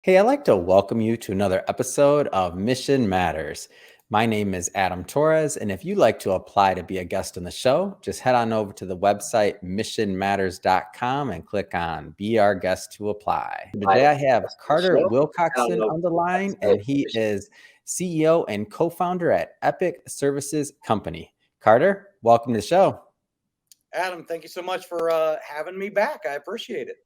Hey, I'd like to welcome you to another episode of Mission Matters. My name is Adam Torres, and if you'd like to apply to be a guest on the show, just head on over to the website missionmatters.com and click on Be Our Guest to apply. Hi, Today I have that's the Carter show. I don't Wilcoxson know. on the line, and he is CEO and co founder at Epic Services Company. Carter, welcome to the show. Adam, thank you so much for having me back. I appreciate it.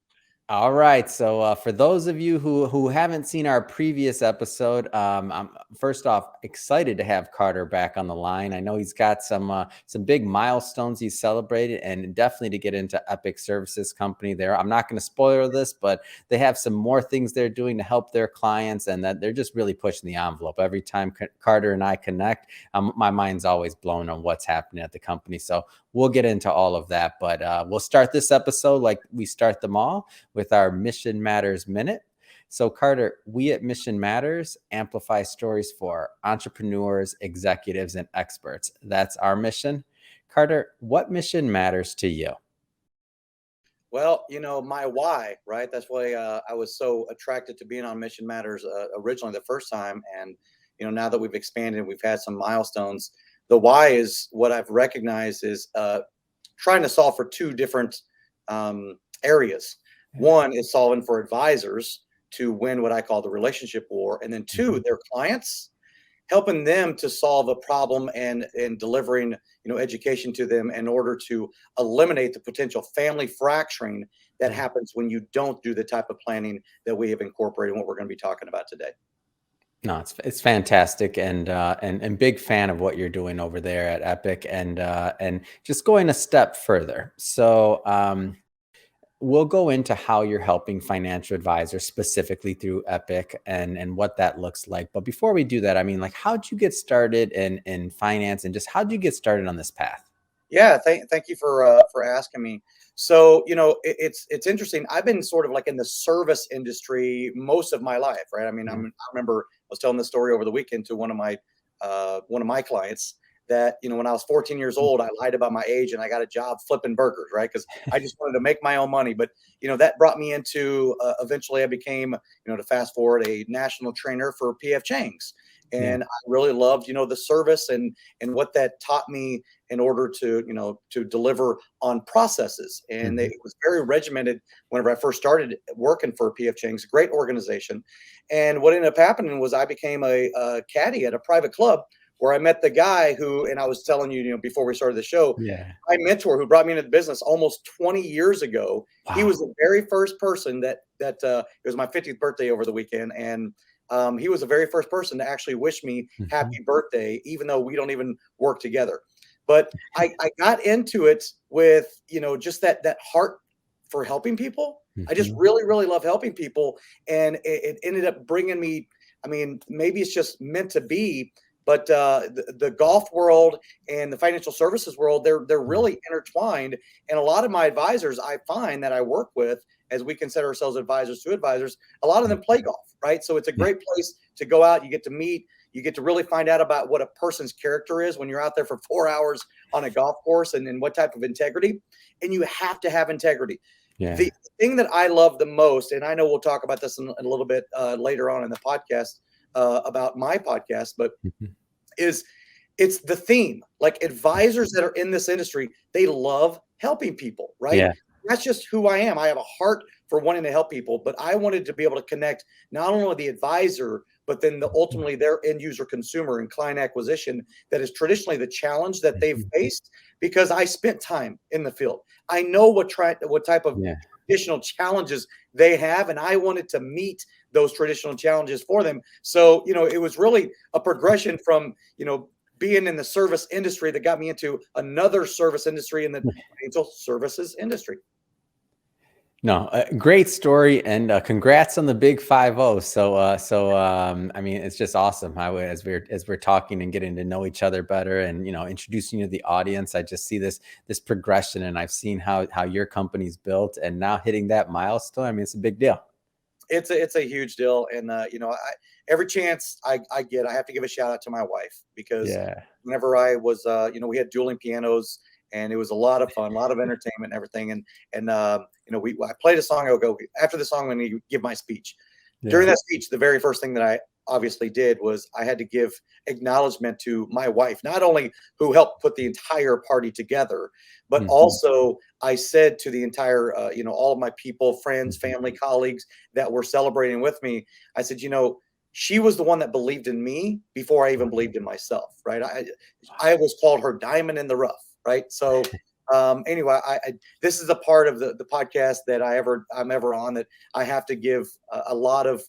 All right. So for those of you who haven't seen our previous episode, I'm first off excited to have Carter back on the line. I know he's got some big milestones he's celebrated, and definitely to get into Epic Services Company there. I'm not going to spoil this, but they have some more things they're doing to help their clients, and that they're just really pushing the envelope. Every time Carter and I connect, my mind's always blown on what's happening at the company. So we'll get into all of that, but we'll start this episode like we start them all with our Mission Matters Minute. So, Carter, we at Mission Matters amplify stories for entrepreneurs, executives, and experts. That's our mission. Carter, what mission matters to you? Well, my why, right? That's why I was so attracted to being on Mission Matters originally the first time. And, now that we've expanded, we've had some milestones. The why is what I've recognized is trying to solve for two different areas. One is solving for advisors to win what I call the relationship war. And then two, their clients, helping them to solve a problem and delivering, education to them in order to eliminate the potential family fracturing that happens when you don't do the type of planning that we have incorporated in what we're going to be talking about today. No, it's fantastic, and big fan of what you're doing over there at Epic, and just going a step further. So we'll go into how you're helping financial advisors specifically through Epic and what that looks like. But before we do that, I mean, like, how'd you get started in finance, and just how'd you get started on this path? Yeah, thank you for asking me. So, it's interesting. I've been sort of like in the service industry most of my life, right? I mean, I remember I was telling this story over the weekend to one of my clients that, when I was 14 years old, I lied about my age and I got a job flipping burgers, right? Because I just wanted to make my own money. But, that brought me into eventually I became, to fast forward, a national trainer for PF Chang's. And I really loved, the service and what that taught me in order to, to deliver on processes. And it was very regimented whenever I first started working for PF Chang's, a great organization. And what ended up happening was I became a caddy at a private club where I met the guy who, and I was telling you, before we started the show, my mentor who brought me into the business almost 20 years ago. Wow. He was the very first person that it was my 50th birthday over the weekend. And he was the very first person to actually wish me happy birthday, even though we don't even work together. But I got into it with, just that heart for helping people. I just really, really love helping people. And it ended up bringing me, I mean, maybe it's just meant to be, but the golf world and the financial services world, they're really intertwined. And a lot of my advisors, I find that I work with, as we consider ourselves advisors to advisors, a lot of them play golf, right? So it's a great place to go out. You get to meet, you get to really find out about what a person's character is when you're out there for 4 hours on a golf course and what type of integrity. And you have to have integrity. Yeah. The thing that I love the most, and I know we'll talk about this in a little bit later on in the podcast about my podcast, but it's the theme. Like advisors that are in this industry, they love helping people, right? Yeah. That's just who I am. I have a heart for wanting to help people, but I wanted to be able to connect not only the advisor, but then ultimately their end user consumer and client acquisition. That is traditionally the challenge that they've faced, because I spent time in the field. I know what type of traditional challenges they have, and I wanted to meet those traditional challenges for them. So, it was really a progression from, being in the service industry that got me into another service industry in the financial services industry. No, great story, and congrats on the big 5-0. So I mean, it's just awesome. As we're talking and getting to know each other better, and introducing you to the audience, I just see this progression, and I've seen how your company's built, and now hitting that milestone. I mean, it's a big deal. It's a huge deal, and every chance I get, I have to give a shout out to my wife, because whenever I was, we had dueling pianos. And it was a lot of fun, a lot of entertainment and everything. And I played a song. I'll go after the song when you give my speech. During that speech, the very first thing that I obviously did was I had to give acknowledgement to my wife, not only who helped put the entire party together, but also I said to the entire, all of my people, friends, family, colleagues that were celebrating with me, I said, she was the one that believed in me before I even believed in myself, right? I was called her diamond in the rough, right? So anyway, this is a part of the podcast that I'm ever on that I have to give a lot of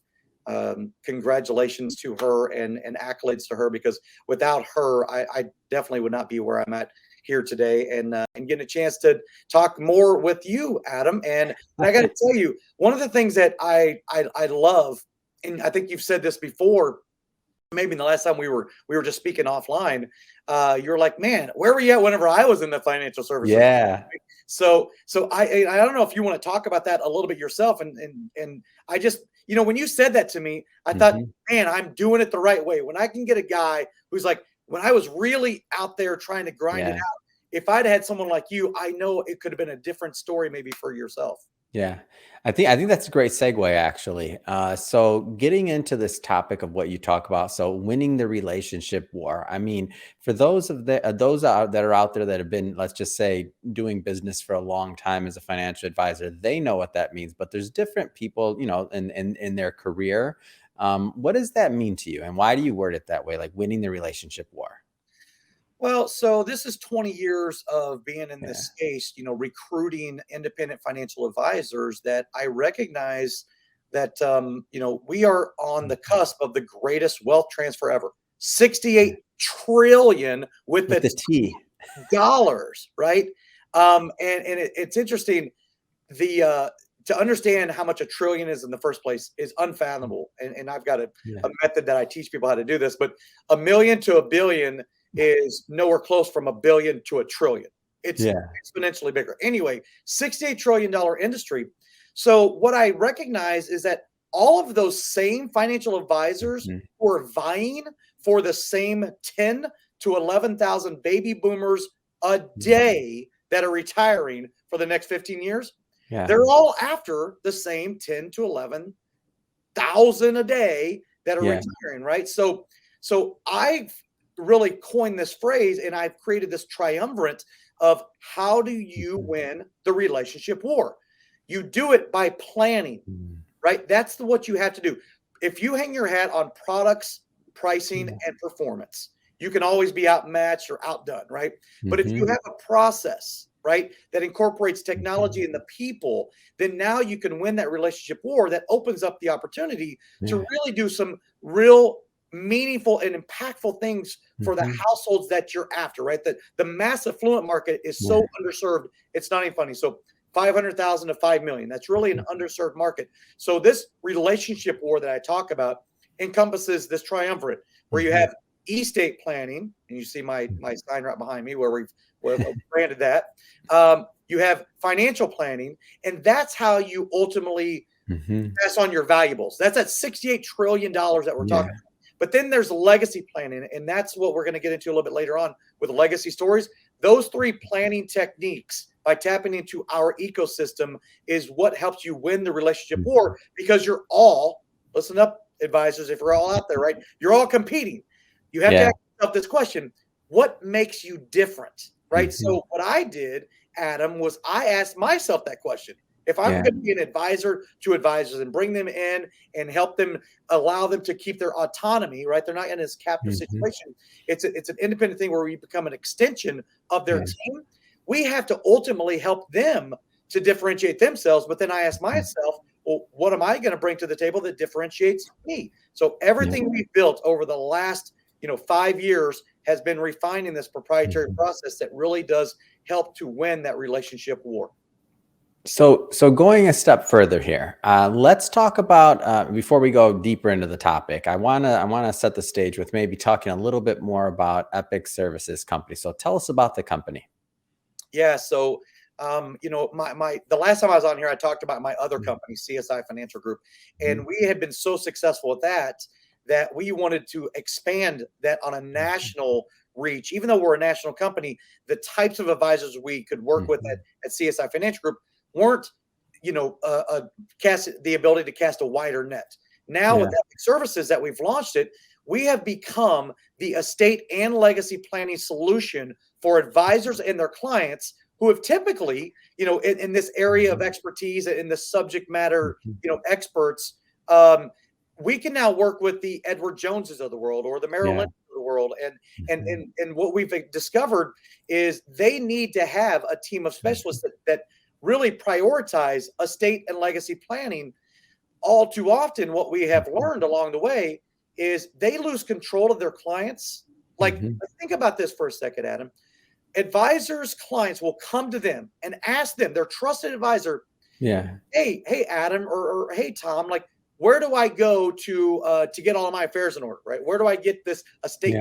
congratulations to her and accolades to her, because without her, I definitely would not be where I'm at here today, and getting a chance to talk more with you, Adam. And I got to tell you, one of the things that I love, and I think you've said this before, maybe the last time we were just speaking offline, you're like, man, where were you at whenever I was in the financial services? Yeah. So I don't know if you want to talk about that a little bit yourself. And I just, when you said that to me, I thought, man, I'm doing it the right way. When I can get a guy who's like, when I was really out there trying to grind it out, if I'd had someone like you, I know it could have been a different story maybe for yourself. Yeah, I think that's a great segue, actually. So getting into this topic of what you talk about, so winning the relationship war. I mean, for those that are out there that have been, let's just say, doing business for a long time as a financial advisor, they know what that means. But there's different people, in their career. What does that mean to you, and why do you word it that way, like winning the relationship war? Well, so this is 20 years of being in this space, recruiting independent financial advisors, that I recognize that, we are on the cusp of the greatest wealth transfer ever. 68 trillion with the T dollars, right? It's interesting. To understand how much a trillion is in the first place is unfathomable. And I've got a method that I teach people how to do this, but a million to a billion is nowhere close from a billion to a trillion. It's exponentially bigger. Anyway, $68 trillion industry. So what I recognize is that all of those same financial advisors who are vying for the same 10 to 11,000 baby boomers a day that are retiring for the next 15 years, they're all after the same 10 to 11,000 a day that are retiring, right? So I've really coined this phrase, and I've created this triumvirate of how do you win the relationship war? You do it by planning, right? That's what you have to do. If you hang your hat on products, pricing, and performance, you can always be outmatched or outdone, right? But if you have a process, right, that incorporates technology and the people, then now you can win that relationship war that opens up the opportunity to really do some real meaningful and impactful things for the households that you're after, right? The mass affluent market is so underserved, it's not even funny. So 500,000 to 5 million, that's really an underserved market. So this relationship war that I talk about encompasses this triumvirate where you have estate planning, and you see my sign right behind me where we've branded that. You have financial planning, and that's how you ultimately pass on your valuables. That's that $68 trillion that we're talking about. But then there's legacy planning, and that's what we're going to get into a little bit later on with legacy stories. Those three planning techniques, by tapping into our ecosystem, is what helps you win the relationship war, because you're all, listen up, advisors, if we're all out there, right? You're all competing. You have to ask yourself this question: what makes you different, right? So what I did, Adam, was I asked myself that question. If I'm going to be an advisor to advisors and bring them in and help them, allow them to keep their autonomy, right? They're not in this captive situation. It's an independent thing where we become an extension of their team. We have to ultimately help them to differentiate themselves. But then I ask myself, well, what am I going to bring to the table that differentiates me? So everything we've built over the last 5 years has been refining this proprietary process that really does help to win that relationship war. So going a step further here, let's talk about, before we go deeper into the topic, I wanna set the stage with maybe talking a little bit more about Epic Services Company. So tell us about the company. Yeah. So, the last time I was on here, I talked about my other company, CSI Financial Group, and we had been so successful with that we wanted to expand that on a national reach. Even though we're a national company, the types of advisors we could work with at CSI Financial Group weren't, the ability to cast a wider net. Now with Epic Services that we've launched it, we have become the estate and legacy planning solution for advisors and their clients who have typically, in this area of expertise, in the subject matter, experts. We can now work with the Edward Joneses of the world or the Merrill Lynch of the world. And what we've discovered is they need to have a team of specialists that really prioritize estate and legacy planning. All too often, what we have learned along the way is they lose control of their clients. Like, think about this for a second, Adam. Advisors, clients will come to them and ask them, their trusted advisor, hey, Adam, or hey, Tom, like, where do I go to get all of my affairs in order, right? Where do I get this estate,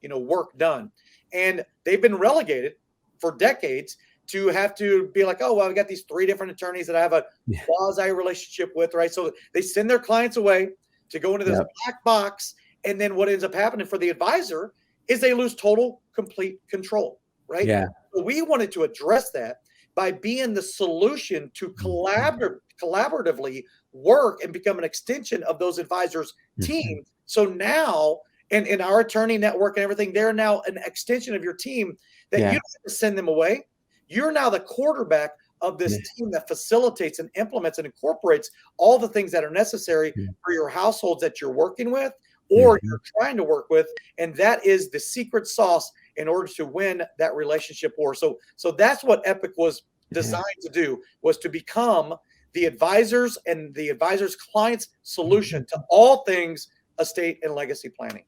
work done? And they've been relegated for decades to have to be like, oh, well, we got these 3 different attorneys that I have a quasi relationship with, right? So they send their clients away to go into this black box. And then what ends up happening for the advisor is they lose total, complete control, right? Yeah. So we wanted to address that by being the solution to collaboratively work and become an extension of those advisors' team. So now, in our attorney network and everything, they're now an extension of your team that you don't have to send them away. You're now the quarterback of this team that facilitates and implements and incorporates all the things that are necessary for your households that you're working with or you're trying to work with. And that is the secret sauce in order to win that relationship war. So that's what Epic was designed to do, was to become the advisors and the advisors' clients' solution to all things estate and legacy planning.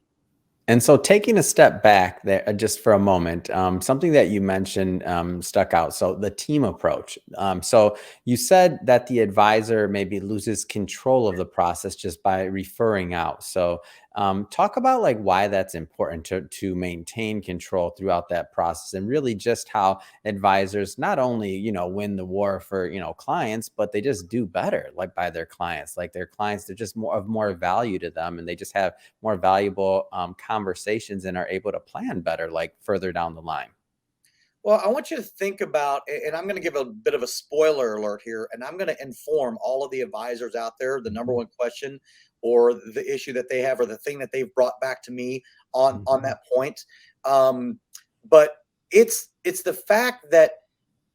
And so taking a step back there just for a moment, something that you mentioned stuck out. So the team approach. So you said that the advisor maybe loses control of the process just by referring out. So talk about like why that's important to maintain control throughout that process, and really just how advisors not only, win the war for, clients, but they just do better like by their clients. Like their clients, they're just more value to them, and they just have more valuable conversations and are able to plan better like further down the line. Well, I want you to think about, and I'm going to give a bit of a spoiler alert here, and I'm going to inform all of the advisors out there the number one question or the issue that they have or the thing that they've brought back to me on that point. But it's the fact that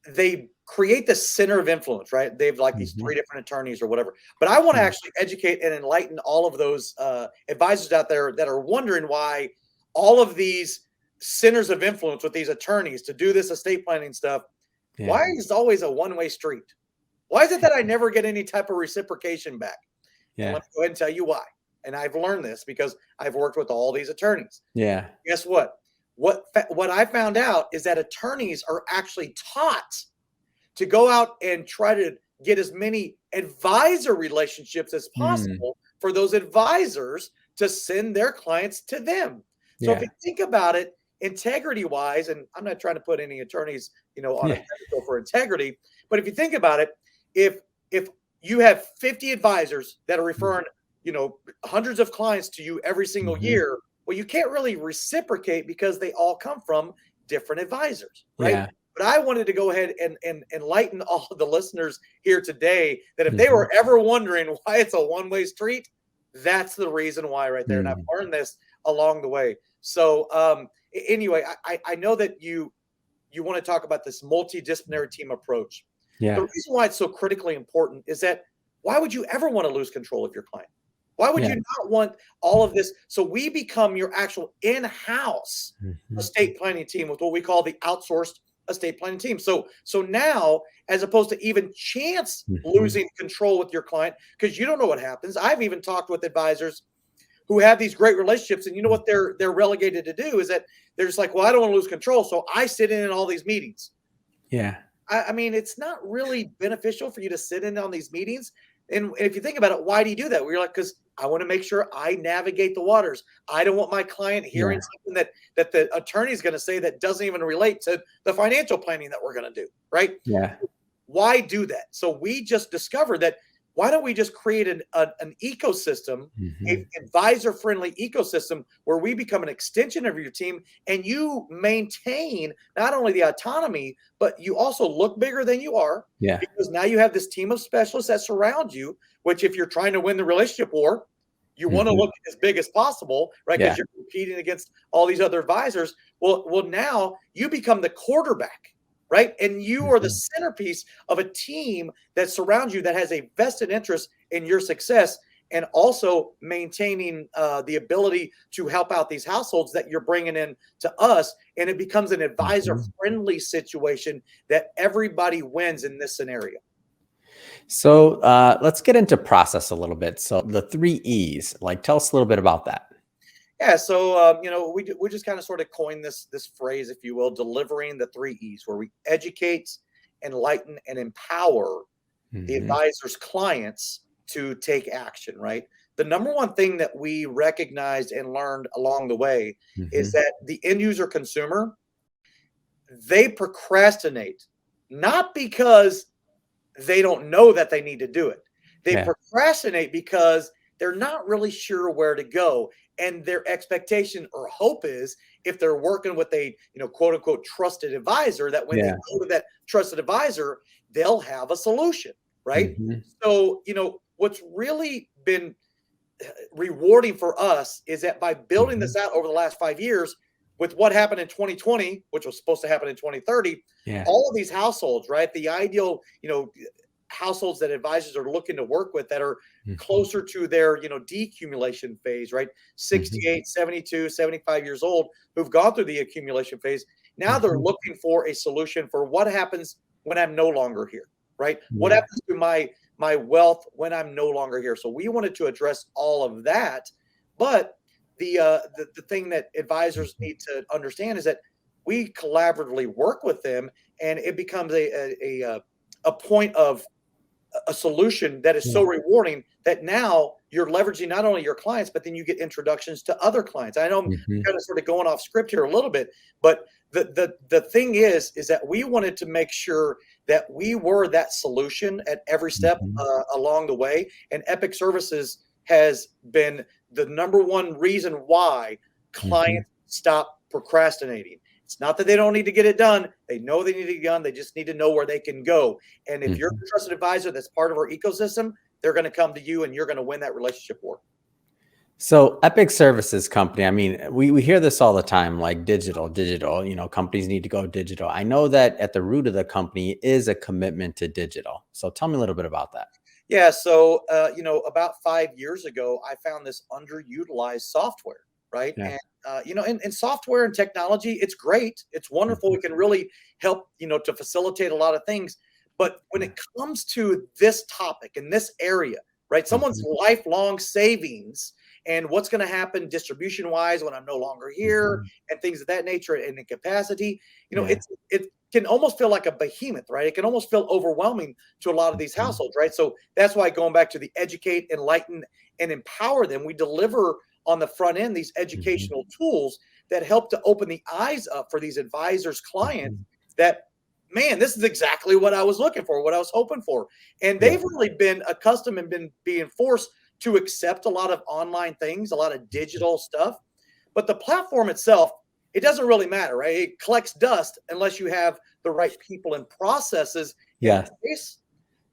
they create the center of influence, right? They've like these 3 different attorneys or whatever. But I want to actually educate and enlighten all of those advisors out there that are wondering why all of these centers of influence with these attorneys to do this estate planning stuff, why is it always a one-way street? Why is it that I never get any type of reciprocation back? Let me go ahead and tell you why. And I've learned this because I've worked with all these attorneys. Guess what? What I found out is that attorneys are actually taught to go out and try to get as many advisor relationships as possible for those advisors to send their clients to them. So if you think about it, integrity-wise, and I'm not trying to put any attorneys, on a pedestal for integrity, but if you think about it, if you have 50 advisors that are referring, hundreds of clients to you every single year, well, you can't really reciprocate because they all come from different advisors, right? But I wanted to go ahead and enlighten all of the listeners here today that if they were ever wondering why it's a one-way street, that's the reason why right there. And I've learned this along the way. So anyway, I know that you want to talk about this multidisciplinary team approach. The reason why it's so critically important is that why would you ever want to lose control of your client? Why would you not want all of this? So we become your actual in-house estate planning team with what we call the outsourced estate planning team. So now, as opposed to even chance losing control with your client, because you don't know what happens. I've even talked with advisors who have these great relationships, and you know what they're relegated to do is that they're just like, well, I don't want to lose control, so I sit in all these meetings. I mean, it's not really beneficial for you to sit in on these meetings. And if you think about it, why do you do that? Well, you're like, because I want to make sure I navigate the waters. I don't want my client hearing something that the attorney is going to say that doesn't even relate to the financial planning that we're going to do, right? Why do that? So we just discovered that why don't we just create an ecosystem, an advisor-friendly ecosystem where we become an extension of your team and you maintain not only the autonomy, but you also look bigger than you are, because now you have this team of specialists that surround you, which if you're trying to win the relationship war, you want to look as big as possible, right? Because you're competing against all these other advisors. Well, now you become the quarterback, right? And you are the centerpiece of a team that surrounds you that has a vested interest in your success, and also maintaining the ability to help out these households that you're bringing in to us. And it becomes an advisor-friendly situation that everybody wins in this scenario. So let's get into process a little bit. So the 3 E's, like, tell us a little bit about that. Yeah, so we just kind of sort of coined this phrase, if you will, delivering the 3 E's, where we educate, enlighten, and empower the advisor's clients to take action, right? The number one thing that we recognized and learned along the way is that the end user consumer, they procrastinate, not because they don't know that they need to do it. They procrastinate because they're not really sure where to go. And their expectation or hope is, if they're working with a, quote unquote, trusted advisor, that when they go to that trusted advisor, they'll have a solution, right? So, what's really been rewarding for us is that by building this out over the last 5 years, with what happened in 2020, which was supposed to happen in 2030, all of these households, right? The ideal, households that advisors are looking to work with that are closer to their, decumulation phase, right? 68, 72, 75 years old, who've gone through the accumulation phase. Now they're looking for a solution for what happens when I'm no longer here, right? What happens to my wealth when I'm no longer here? So we wanted to address all of that. But the thing that advisors need to understand is that we collaboratively work with them, and it becomes a point of a solution that is so rewarding that now you're leveraging not only your clients, but then you get introductions to other clients. I know I'm kind of sort of going off script here a little bit, but the thing is that we wanted to make sure that we were that solution at every step along the way. And Epic Services has been the number one reason why clients stop procrastinating. It's not that they don't need to get it done. They know they need to get it done. They just need to know where they can go. And if you're a trusted advisor that's part of our ecosystem, they're going to come to you and you're going to win that relationship war. So Epic Services Company, I mean, we hear this all the time, like digital, companies need to go digital. I know that at the root of the company is a commitment to digital. So tell me a little bit about that. Yeah. So, about 5 years ago, I found this underutilized software, right? And in software and technology, it's great. It's wonderful. It can really help, to facilitate a lot of things. But when it comes to this topic in this area, right, someone's lifelong savings and what's going to happen distribution wise when I'm no longer here and things of that nature and incapacity, it can almost feel like a behemoth, right? It can almost feel overwhelming to a lot of these households, right? So that's why, going back to the educate, enlighten, and empower them, we deliver on the front end these educational tools that help to open the eyes up for these advisors, clients, that, man, this is exactly what I was looking for, what I was hoping for. And they've really been accustomed and been being forced to accept a lot of online things, a lot of digital stuff. But the platform itself, it doesn't really matter, right? It collects dust unless you have the right people and processes in place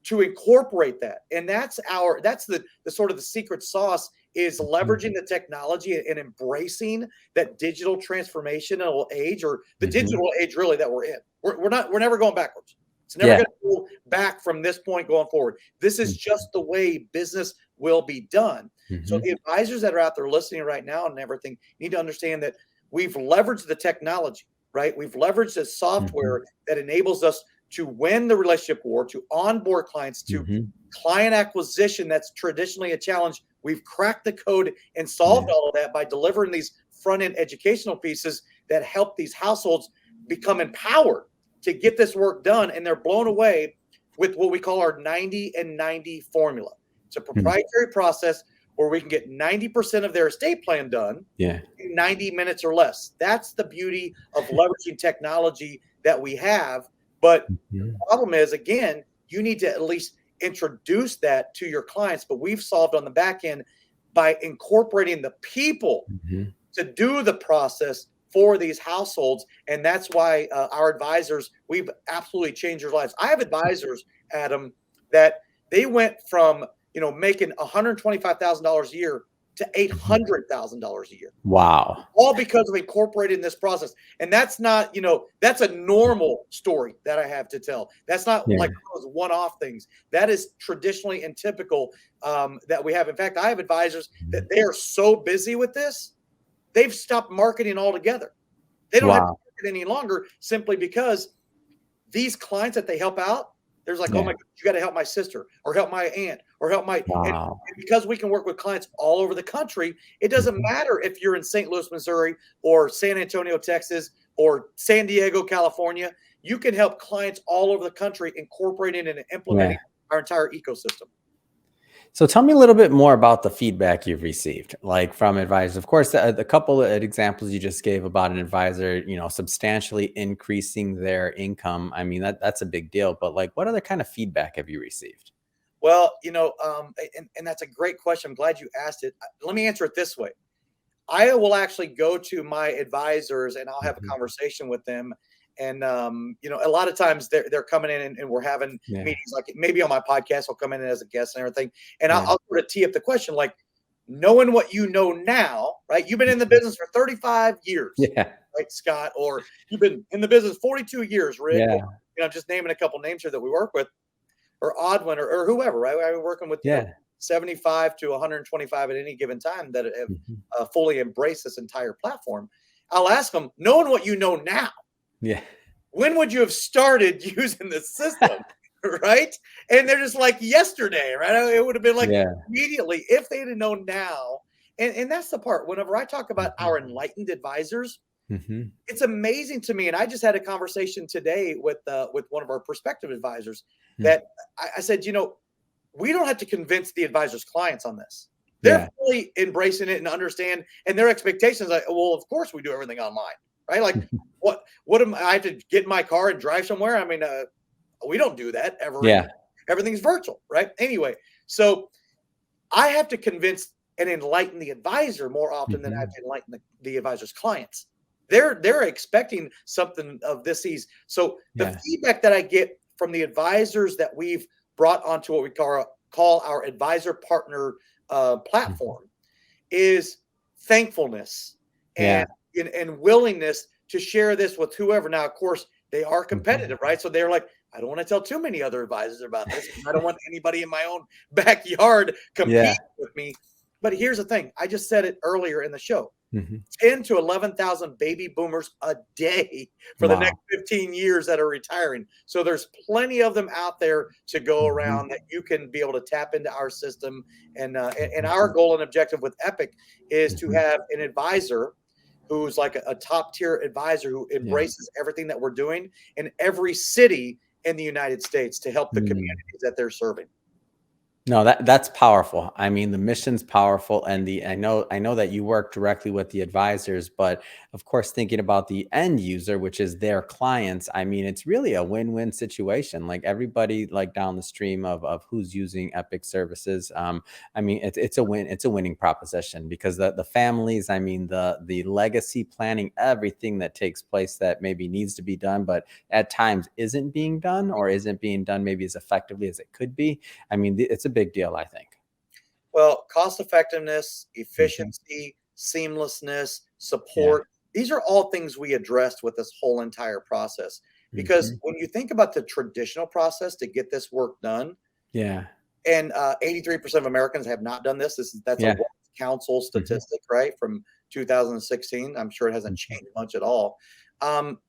to incorporate that. And that's the sort of the secret sauce, is leveraging the technology and embracing that digital transformational age, or the digital age really that we're in. We're never going backwards. It's never going to go back from this point going forward. This is just the way business will be done. So the advisors that are out there listening right now and everything need to understand that we've leveraged the technology, right? We've leveraged the software that enables us to win the relationship war, to onboard clients, to client acquisition that's traditionally a challenge. We've cracked the code and solved all of that by delivering these front-end educational pieces that help these households become empowered to get this work done. And they're blown away with what we call our 90 and 90 formula. It's a proprietary process where we can get 90% of their estate plan done in 90 minutes or less. That's the beauty of leveraging technology that we have. But the problem is, again, you need to at least introduce that to your clients, but we've solved on the back end by incorporating the people to do the process for these households. And that's why our advisors, we've absolutely changed their lives. I have advisors, Adam, that they went from, making $125,000 a year to $800,000 a year. Wow. All because of incorporating this process. And that's not, that's a normal story that I have to tell. That's not like those one-off things. That is traditionally and typical that we have. In fact, I have advisors that they are so busy with this, they've stopped marketing altogether. They don't have to market any longer simply because these clients that they help out, there's like, oh my God, you got to help my sister or help my aunt or help my, and because we can work with clients all over the country, it doesn't matter if you're in St. Louis, Missouri or San Antonio, Texas or San Diego, California, you can help clients all over the country incorporating and implementing our entire ecosystem. So tell me a little bit more about the feedback you've received, like from advisors. Of course, a couple of examples you just gave about an advisor, substantially increasing their income. I mean, that's a big deal. But like, what other kind of feedback have you received? Well, and that's a great question. I'm glad you asked it. Let me answer it this way. I will actually go to my advisors and I'll have a conversation with them. And, a lot of times they're coming in and we're having meetings, like maybe on my podcast, I'll come in as a guest and everything. And I'll sort of tee up the question, like, knowing what you know now, right? You've been in the business for 35 years, right, Scott? Or you've been in the business 42 years, Rick. Yeah. I'm just naming a couple names here that we work with, or Oddwin or whoever, right? We're working with 75 to 125 at any given time that have fully embraced this entire platform. I'll ask them, knowing what you know now, when would you have started using the system? Right? And they're just like yesterday, right? It would have been like immediately if they'd have known now. And that's the part. Whenever I talk about our enlightened advisors, it's amazing to me. And I just had a conversation today with one of our prospective advisors that I said, we don't have to convince the advisor's clients on this. They're fully embracing it and understand, and their expectations like, well, of course we do everything online, right? Like what am I have to get in my car and drive somewhere? I mean, we don't do that ever. Everything's virtual, right? Anyway, so I have to convince and enlighten the advisor more often than I have to enlighten the advisor's clients. They're expecting something of this ease. So the feedback that I get from the advisors that we've brought onto what we call our advisor partner platform is thankfulness and willingness to share this with whoever. Now, of course, they are competitive, right? So they're like, I don't want to tell too many other advisors about this. I don't want anybody in my own backyard competing with me. But here's the thing. I just said it earlier in the show. 10 to 11,000 baby boomers a day for the next 15 years that are retiring. So there's plenty of them out there to go around that you can be able to tap into our system. And our goal and objective with Epic is to have an advisor who's like a top tier advisor who embraces everything that we're doing in every city in the United States to help the communities that they're serving. No, that's powerful. I mean, the mission's powerful, and I know that you work directly with the advisors, but of course, thinking about the end user, which is their clients, I mean, it's really a win-win situation. Like everybody, like down the stream of who's using Epic services. I mean, it's a win. It's a winning proposition because the families, I mean, the legacy planning, everything that takes place that maybe needs to be done, but at times isn't being done or isn't being done maybe as effectively as it could be. I mean, it's a big deal, I think. Well, cost effectiveness, efficiency, seamlessness, support. These are all things we addressed with this whole entire process. Because when you think about the traditional process to get this work done, and 83% of Americans have not done this. That's a World Council statistic, right, from 2016. I'm sure it hasn't changed much at all.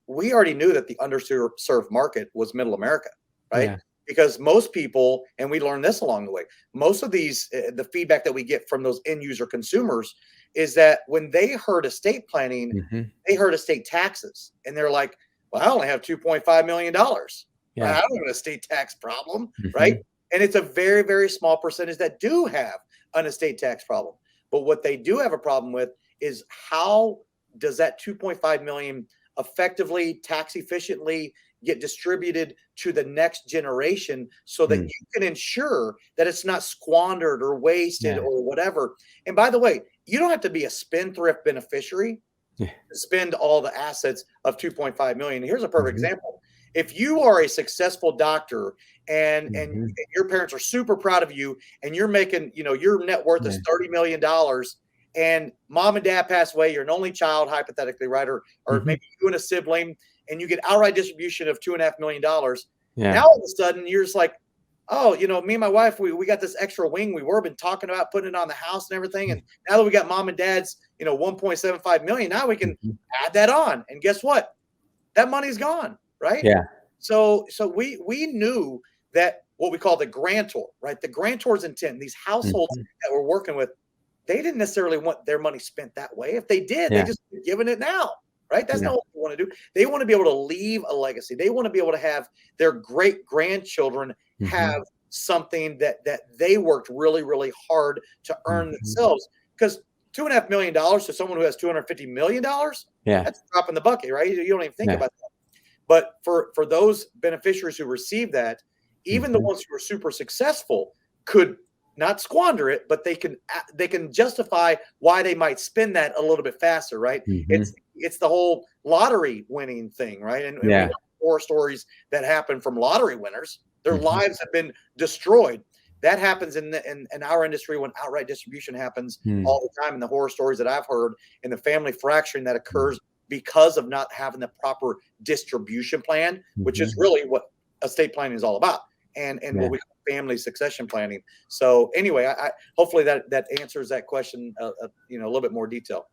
We already knew that the underserved market was Middle America, right? Because most people, and we learned this along the way, most of these, the feedback that we get from those end user consumers is that when they heard estate planning, they heard estate taxes. And they're like, well, I only have $2.5 million. Right? I don't have an estate tax problem, right? And it's a very, very small percentage that do have an estate tax problem. But what they do have a problem with is how does that $2.5 million effectively, tax efficiently get distributed to the next generation so that you can ensure that it's not squandered or wasted or whatever. And by the way, you don't have to be a spendthrift beneficiary to spend all the assets of 2.5 million. Here's a perfect example. If you are a successful doctor and your parents are super proud of you and you're making, your net worth is $30 million and mom and dad pass away, you're an only child, hypothetically, right? Or maybe you and a sibling, and you get outright distribution of $2.5 million. Now all of a sudden you're just like, oh, me and my wife, we got this extra wing. We've been talking about putting it on the house and everything. And now that we got mom and dad's, 1.75 million, now we can add that on. And guess what? That money's gone, right? Yeah. So we knew that what we call the grantor, right? The grantor's intent, these households that we're working with, they didn't necessarily want their money spent that way. If they did, they just giving it now, right? That's not what they want to do. They want to be able to leave a legacy. They want to be able to have their great grandchildren have something that they worked really, really hard to earn themselves. Because $2.5 million to someone who has $250 million, that's a drop in the bucket, right? You don't even think about that. But for those beneficiaries who receive that, even the ones who are super successful could not squander it, but they can justify why they might spend that a little bit faster, right? It's the whole lottery winning thing, right? And we know horror stories that happen from lottery winners. Their lives have been destroyed. That happens in our industry when outright distribution happens all the time. In the horror stories that I've heard, in the family fracturing that occurs because of not having the proper distribution plan, which is really what estate planning is all about, and what we call family succession planning. So anyway, I hopefully that answers that question a little bit more detail.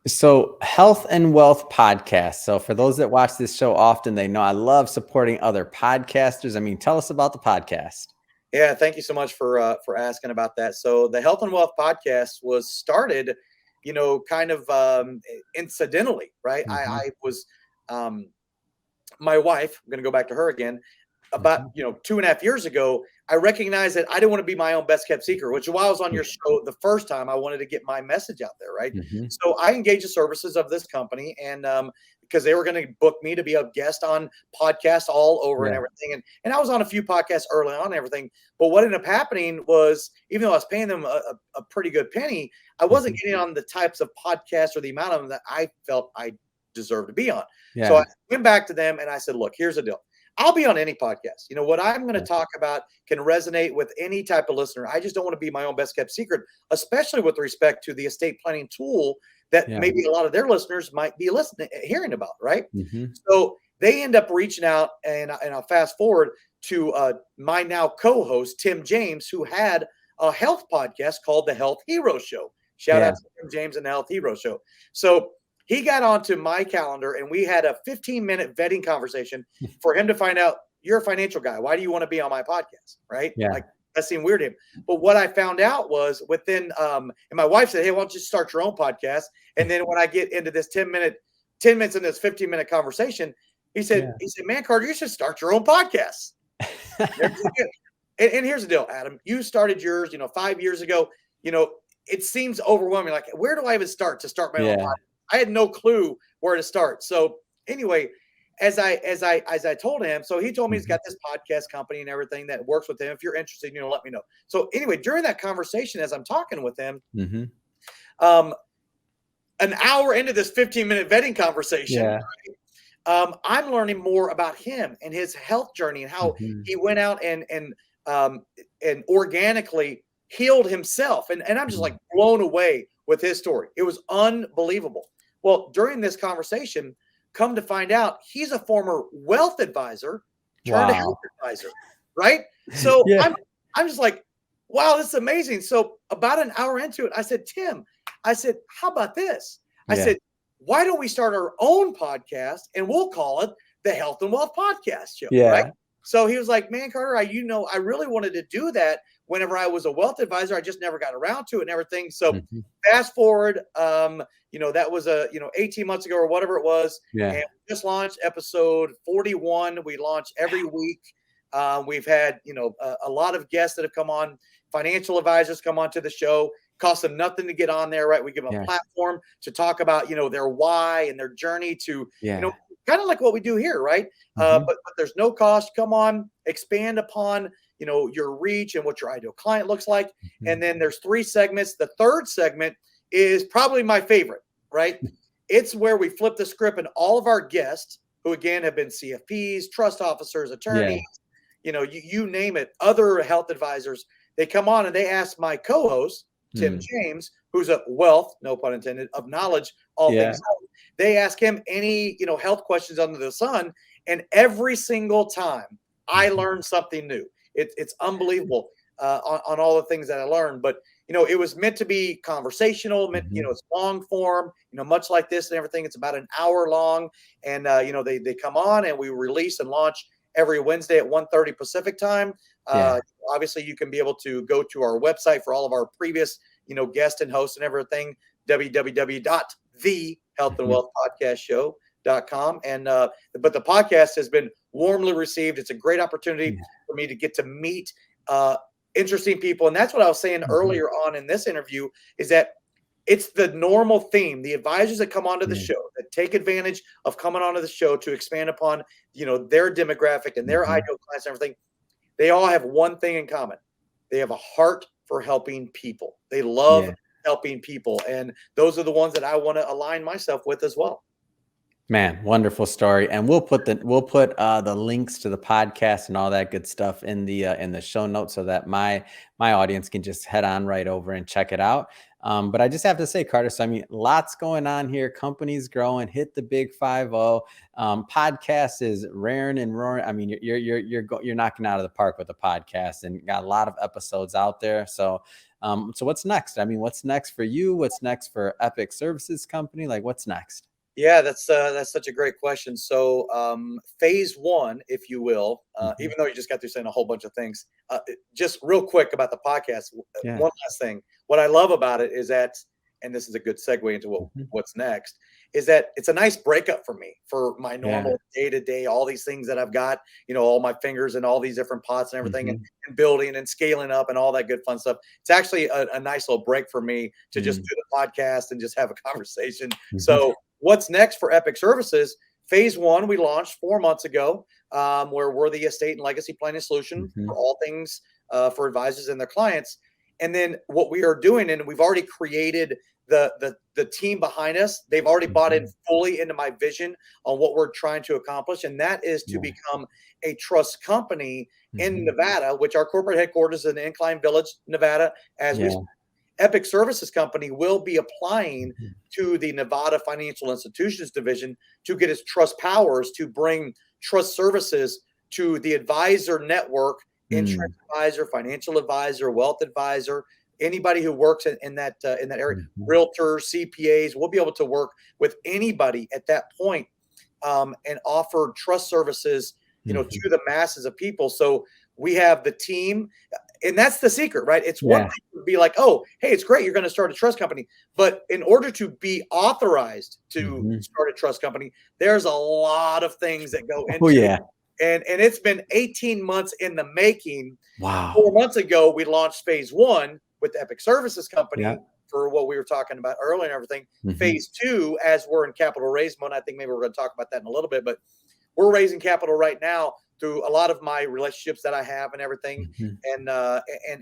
So Health and Wealth Podcast. So for those that watch this show often, they know I love supporting other podcasters. I mean, tell us about the podcast. Yeah, thank you so much for asking about that. So the Health and Wealth Podcast was started, kind of incidentally, right? I was my wife, I'm going to go back to her again, about 2.5 years ago. I recognized that I didn't want to be my own best kept secret, which is why I was on your show the first time. I wanted to get my message out there, right? So I engaged the services of this company, and because they were going to book me to be a guest on podcasts all over and everything. And I was on a few podcasts early on and everything. But what ended up happening was, even though I was paying them a pretty good penny, I wasn't getting on the types of podcasts or the amount of them that I felt I deserved to be on. So I went back to them and I said, look, here's the deal. I'll be on any podcast. What I'm going to talk about can resonate with any type of listener. I just don't want to be my own best kept secret, especially with respect to the estate planning tool that maybe a lot of their listeners might be hearing about, right? So they end up reaching out, and I'll fast forward to my now co-host, Tim James, who had a health podcast called The Health Hero Show. Shout out to Tim James and The Health Hero Show. So he got onto my calendar, and we had a 15-minute vetting conversation for him to find out, you're a financial guy. Why do you want to be on my podcast? Right? Like, that seemed weird to him. But what I found out was within, and my wife said, hey, why don't you start your own podcast? And then when I get into this 10 minutes in this 15-minute conversation, he said, man, Carter, you should start your own podcast. And here's the deal, Adam. You started yours, 5 years ago. It seems overwhelming. Like, where do I even start my own podcast? I had no clue where to start. So anyway, as I told him, so he told me he's got this podcast company and everything that works with him. If you're interested, let me know. So anyway, during that conversation, as I'm talking with him, an hour into this 15-minute vetting conversation, I'm learning more about him and his health journey and how he went out and organically healed himself. And I'm just like blown away with his story. It was unbelievable. Well, during this conversation, come to find out, he's a former wealth advisor turned health advisor, right? So I'm just like, wow, this is amazing. So about an hour into it, I said, Tim, how about this? I said, why don't we start our own podcast and we'll call it the Health and Wealth Podcast Show, right? So he was like, man, Carter, I really wanted to do that whenever I was a wealth advisor. I just never got around to it and everything. So fast forward, that was 18 months ago or whatever it was. And we just launched episode 41. We launch every week. We've had, a lot of guests that have come on, financial advisors come onto the show. Costs them nothing to get on there, right? We give them a platform to talk about, their why and their journey to, kind of like what we do here, right? But there's no cost. Come on, expand upon, your reach and what your ideal client looks like. And then there's 3 segments. The third segment is probably my favorite, right? It's where we flip the script, and all of our guests, who again have been CFPs, trust officers, attorneys, you name it, other health advisors, they come on and they ask my co-host, Tim James, who's a wealth, no pun intended, of knowledge, all things health. They ask him any, health questions under the sun. And every single time I learn something new. It's unbelievable on all the things that I learned. But, it was meant to be conversational, it's long form, much like this and everything. It's about an hour long. And, they come on and we release and launch every Wednesday at 1:30 Pacific time. Obviously, you can be able to go to our website for all of our previous, guests and hosts and everything, www.thehealthandwealthpodcastshow.com. And but the podcast has been warmly received. It's a great opportunity for me to get to meet interesting people. And that's what I was saying earlier on in this interview, is that it's the normal theme. The advisors that come onto the show, that take advantage of coming onto the show to expand upon, their demographic and their ideal clients and everything, they all have one thing in common. They have a heart for helping people. They love helping people. And those are the ones that I want to align myself with as well. Man, wonderful story. And we'll put the links to the podcast and all that good stuff in the show notes, so that my audience can just head on right over and check it out. But I just have to say, Carter, so I mean, lots going on here. Companies growing, hit the big 50. Podcast is raring and roaring. I mean, you're knocking out of the park with the podcast, and got a lot of episodes out there. So what's next? I mean, what's next for you? What's next for Epic Services Company? Like, what's next? Yeah, that's such a great question. So phase 1, if you will, even though you just got through saying a whole bunch of things, just real quick about the podcast. One last thing. What I love about it is that, and this is a good segue into what's next, is that it's a nice breakup for me, for my normal day-to-day, all these things that I've got, all my fingers and all these different pots and everything, and building and scaling up and all that good fun stuff. It's actually a nice little break for me to just do the podcast and just have a conversation. So what's next for Epic Services? Phase 1, we launched 4 months ago, where we're the estate and legacy planning solution for all things for advisors and their clients. And then what we are doing, and we've already created the team behind us. They've already bought in fully into my vision on what we're trying to accomplish. And that is to become a trust company in Nevada, which our corporate headquarters is in Incline Village, Nevada. Epic Services Company will be applying to the Nevada Financial Institutions Division to get its trust powers to bring trust services to the advisor network, insurance advisor, financial advisor, wealth advisor, anybody who works in that area, realtors, CPAs. We'll be able to work with anybody at that point and offer trust services, to the masses of people. So we have the team. And that's the secret, right? It's one thing to be like, oh, hey, it's great, you're going to start a trust company. But in order to be authorized to start a trust company, there's a lot of things that go into it. And it's been 18 months in the making. Wow. 4 months ago, we launched phase 1 with the Epic Services Company for what we were talking about earlier and everything. Phase 2, as we're in capital raise mode, I think maybe we're going to talk about that in a little bit, but we're raising capital right now through a lot of my relationships that I have and everything. And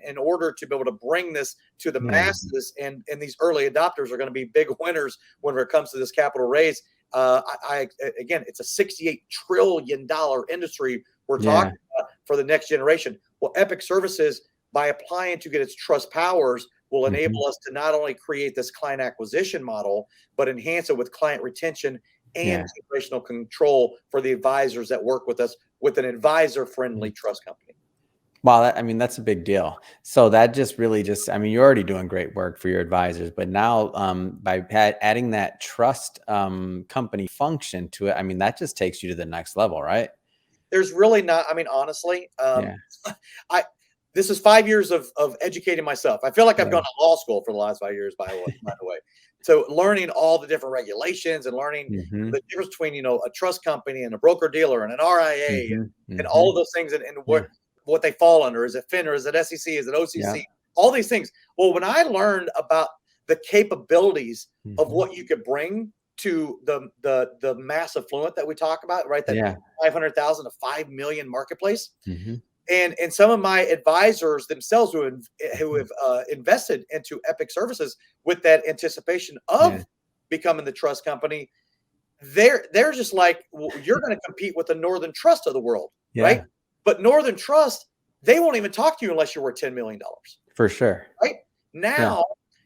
in order to be able to bring this to the masses, and these early adopters are going to be big winners when it comes to this capital raise. Again, it's a $68 trillion industry we're talking about for the next generation. Well, Epic Services, by applying to get its trust powers, will enable us to not only create this client acquisition model, but enhance it with client retention and generational control for the advisors that work with us, with an advisor-friendly trust company. Wow, that's a big deal. So that just really you're already doing great work for your advisors, but now by adding that trust company function to it, that just takes you to the next level, right? There's really not, honestly, this is 5 years of educating myself. I feel like I've gone to law school for the last 5 years, by the way. So learning all the different regulations and learning the difference between, a trust company and a broker dealer and an RIA and all of those things and what they fall under. Is it FINRA? Is it SEC? Is it OCC? All these things. Well, when I learned about the capabilities of what you could bring to the mass affluent that we talk about, right? That 500,000 to 5 million marketplace. And some of my advisors themselves who have invested into Epic Services with that anticipation of becoming the trust company, they're just like, well, you're going to compete with the Northern Trust of the world, right? But Northern Trust, they won't even talk to you unless you're worth $10 million. For sure. Right? Now,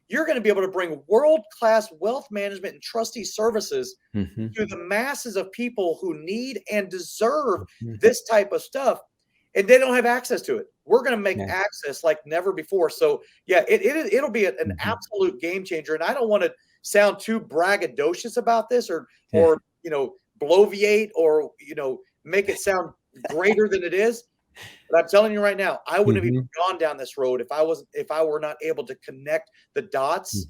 you're going to be able to bring world-class wealth management and trustee services to the masses of people who need and deserve this type of stuff, and they don't have access to it. We're going to make access like never before. So, it'll be an absolute game changer. And I don't want to sound too braggadocious about this or bloviate or, make it sound greater than it is. But I'm telling you right now, I wouldn't have even gone down this road if I were not able to connect the dots.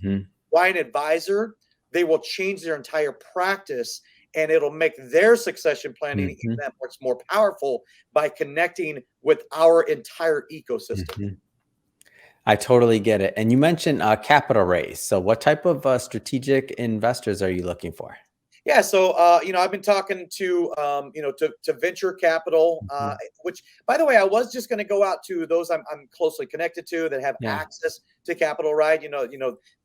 Why an advisor? They will change their entire practice, and it'll make their succession planning even that much more powerful by connecting with our entire ecosystem. I totally get it. And you mentioned capital raise. So what type of strategic investors are you looking for? Yeah, so I've been talking to to venture capital, which, by the way, I was just going to go out to those I'm closely connected to that have access to capital, right?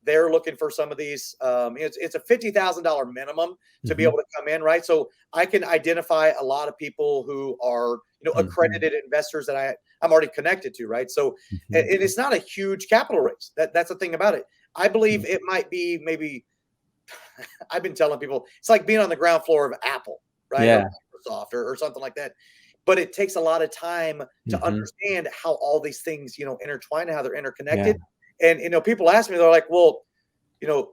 They're looking for some of these. It's a $50,000 minimum to be able to come in, right? So I can identify a lot of people who are accredited investors that I'm already connected to, right? So and it's not a huge capital raise. That's the thing about it. I believe it might be maybe. I've been telling people it's like being on the ground floor of Apple, right? Or Microsoft or something like that. But it takes a lot of time to understand how all these things, intertwine and how they're interconnected. And, people ask me, they're like, well,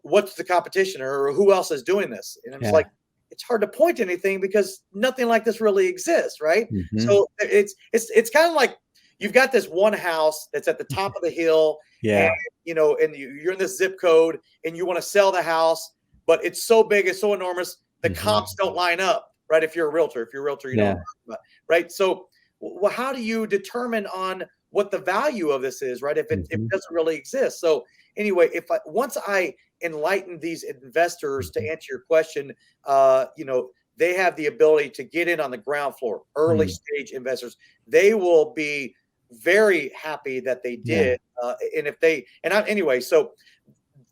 what's the competition or who else is doing this? And it's like, it's hard to point to anything because nothing like this really exists, right? So it's kind of like you've got this one house that's at the top of the hill, and you're in this zip code and you want to sell the house, but it's so big, it's so enormous, the comps don't line up, right? If you're a realtor, you know what I'm talking about, right? So, well, how do you determine on what the value of this is, right? If it doesn't really exist. So anyway, once I enlighten these investors, to answer your question, they have the ability to get in on the ground floor, early stage investors. They will be very happy that they did. Anyway, so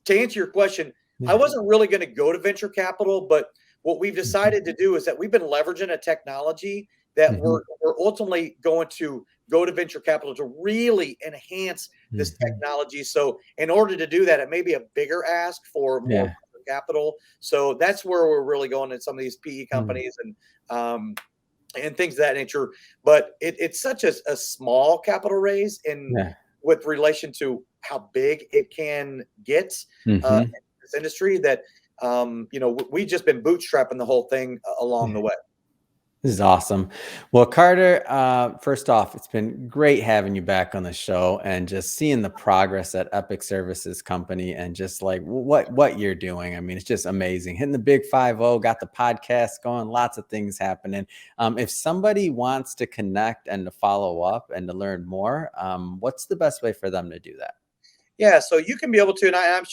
to answer your question, I wasn't really going to go to venture capital, but what we've decided to do is that we've been leveraging a technology that we're ultimately going to go to venture capital to really enhance this technology. So in order to do that, it may be a bigger ask for more capital. So that's where we're really going in some of these PE companies and things of that nature. But it's such a small capital raise with relation to how big it can get in this industry that, we've just been bootstrapping the whole thing along the way. This is awesome. Well, Carter, first off, it's been great having you back on the show and just seeing the progress at Epic Services Company and just like what you're doing. I mean, it's just amazing. Hitting the big 5-0, got the podcast going, lots of things happening. If somebody wants to connect and to follow up and to learn more, what's the best way for them to do that? Yeah, so you can be able to, and I'm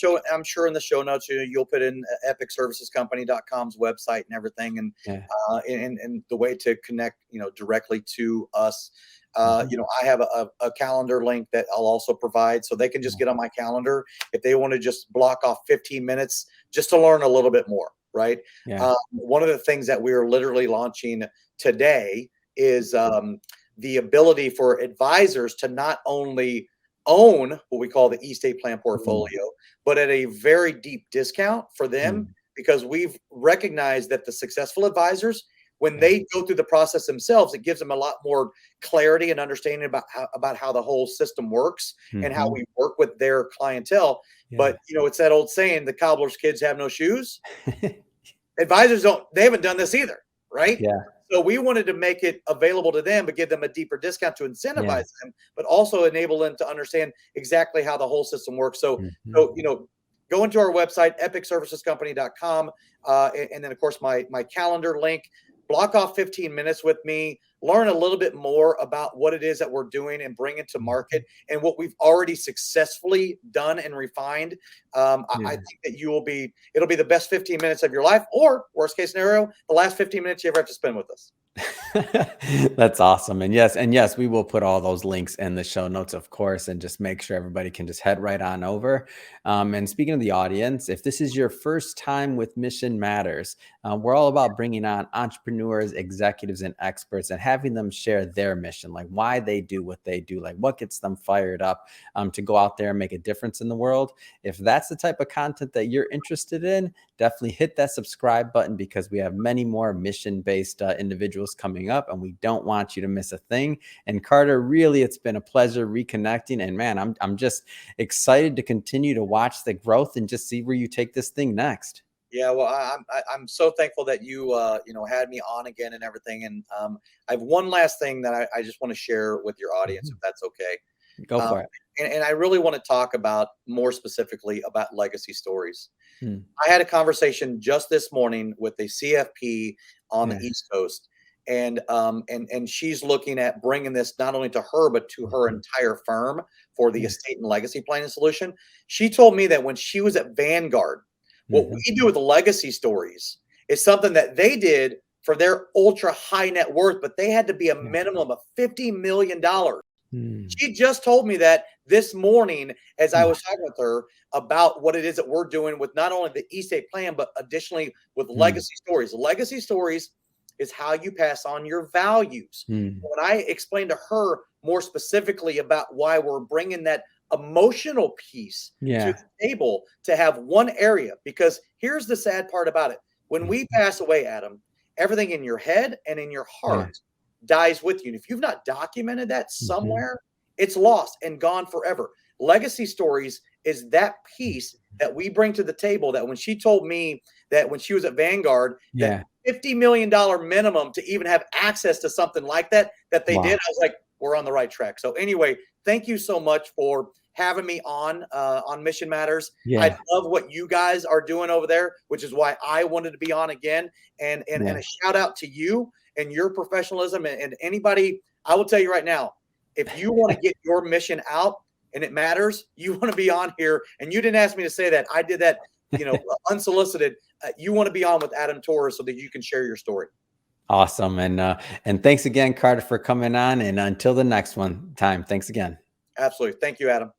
sure in the show notes you'll put in epicservicescompany.com's website and everything, and the way to connect, directly to us. I have a calendar link that I'll also provide, so they can just get on my calendar if they want to just block off 15 minutes just to learn a little bit more. Right. One of the things that we are literally launching today is the ability for advisors to not only own what we call the estate plan portfolio, but at a very deep discount for them, because we've recognized that the successful advisors, when they go through the process themselves, it gives them a lot more clarity and understanding about how the whole system works and how we work with their clientele. But it's that old saying, the cobbler's kids have no shoes. Advisors they haven't done this either, right? So we wanted to make it available to them, but give them a deeper discount to incentivize them, but also enable them to understand exactly how the whole system works. So, go into our website, epicservicescompany.com. And then of course my calendar link. block off 15 minutes with me, learn a little bit more about what it is that we're doing and bring it to market and what we've already successfully done and refined. I think that it'll be the best 15 minutes of your life, or worst case scenario, the last 15 minutes you ever have to spend with us. That's awesome. And yes, we will put all those links in the show notes, of course, and just make sure everybody can just head right on over. And speaking of the audience, if this is your first time with Mission Matters, we're all about bringing on entrepreneurs, executives, and experts and having them share their mission, like why they do what they do, like what gets them fired up to go out there and make a difference in the world. If that's the type of content that you're interested in, definitely hit that subscribe button, because we have many more mission-based individuals coming up, and we don't want you to miss a thing. And Carter, really, it's been a pleasure reconnecting. And man, I'm just excited to continue to watch the growth and just see where you take this thing next. Yeah, well, I'm so thankful that you had me on again and everything. And I have one last thing that I just want to share with your audience, if that's okay. Go for it. And I really want to talk about more specifically about legacy stories. Hmm. I had a conversation just this morning with a CFP on the East Coast, and she's looking at bringing this not only to her but to her entire firm for the estate and legacy planning solution. She told me that when she was at Vanguard, what we do with the legacy stories is something that they did for their ultra high net worth, but they had to be a minimum of $50 million. She just told me that this morning as I was talking with her about what it is that we're doing with not only the estate plan, but additionally with legacy stories. Legacy stories is how you pass on your values. When I explained to her more specifically about why we're bringing that emotional piece to the table to have one area, because here's the sad part about it. When we pass away, Adam, everything in your head and in your heart dies with you. And if you've not documented that somewhere, it's lost and gone forever. Legacy stories is that piece that we bring to the table, that when she told me that when she was at Vanguard, that $50 million minimum to even have access to something like that they did, I was like, we're on the right track. So anyway, thank you so much for having me on Mission Matters. I love what you guys are doing over there, which is why I wanted to be on again. And a shout out to you and your professionalism, and anybody. I will tell you right now, if you want to get your mission out and it matters, you want to be on here. And you didn't ask me to say that. I did that, unsolicited. You want to be on with Adam Torres so that you can share your story. Awesome. And thanks again, Carter, for coming on. And until the next time, thanks again. Absolutely. Thank you, Adam.